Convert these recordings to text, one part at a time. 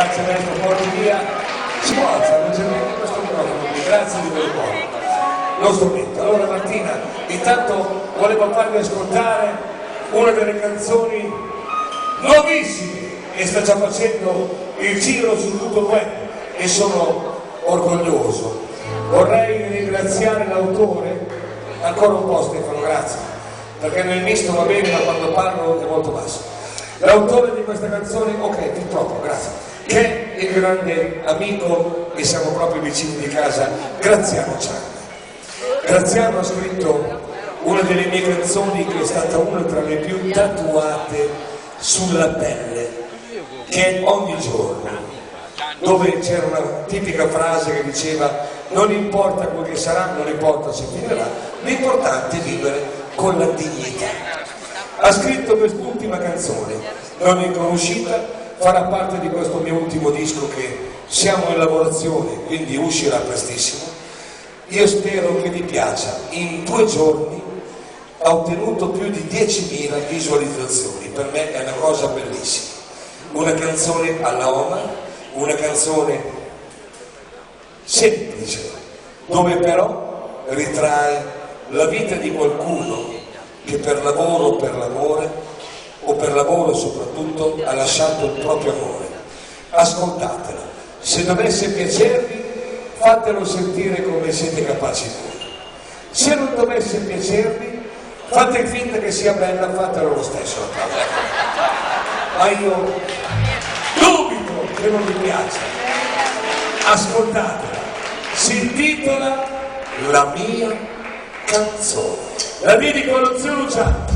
Grazie maestro, porti via. Si può alzare leggermente questo microfono, grazie di quel po'. Lo strumento. Allora Martina, intanto volevo farvi ascoltare una delle canzoni nuovissime che sta già facendo il giro su tutto il web e sono orgoglioso. Vorrei ringraziare l'autore, ancora un po' Stefano, grazie, perché nel misto va bene ma quando parlo è molto basso. L'autore di questa canzone, ok, più troppo, grazie, che è il grande amico e siamo proprio vicini di casa, Graziano Ciani. Graziano ha scritto una delle mie canzoni che è stata una tra le più tatuate sulla pelle, che è Ogni giorno, dove c'era una tipica frase che diceva non importa quel che sarà, non importa se finirà, l'importante è vivere con la dignità. Ha scritto quest'ultima canzone, non è ancora uscita, farà parte di questo mio ultimo disco che siamo in lavorazione, quindi uscirà prestissimo. Io spero che vi piaccia. In 2 giorni ha ottenuto più di 10.000 visualizzazioni, per me è una cosa bellissima. Una canzone alla Oma, una canzone semplice, dove però ritrae la vita di qualcuno che per lavoro o per l'amore, o per lavoro soprattutto, ha lasciato il proprio amore. Ascoltatela, se dovesse piacervi, fatelo sentire come siete capaci voi. Se non dovesse piacervi, fate finta che sia bella, fatelo lo stesso. Ma io dubito che non vi piaccia. Ascoltatela, si intitola La mia canzone. La dedico allo zio Luciano.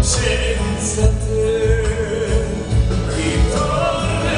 Senza te ritornerò.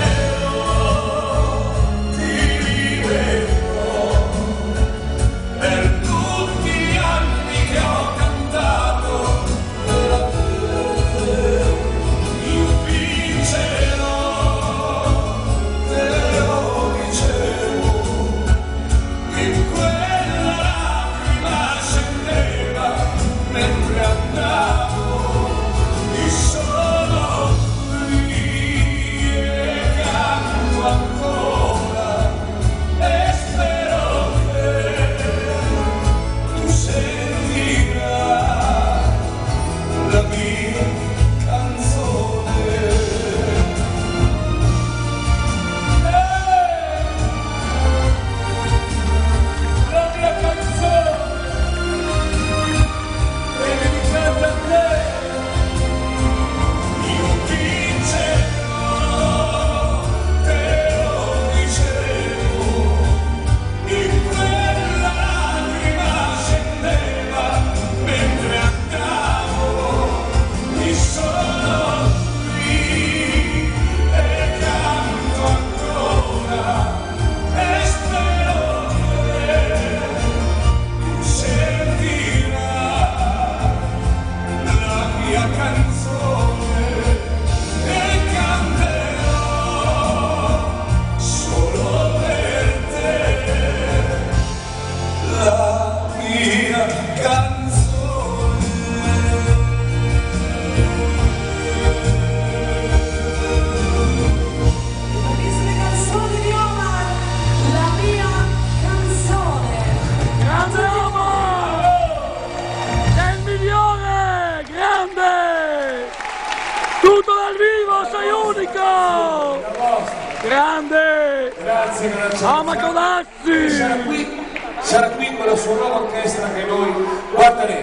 Tutto dal vivo, sei unico! Grande! Grazie per la Amacodazzi! sarà qui con la sua nuova orchestra che noi guarderemo.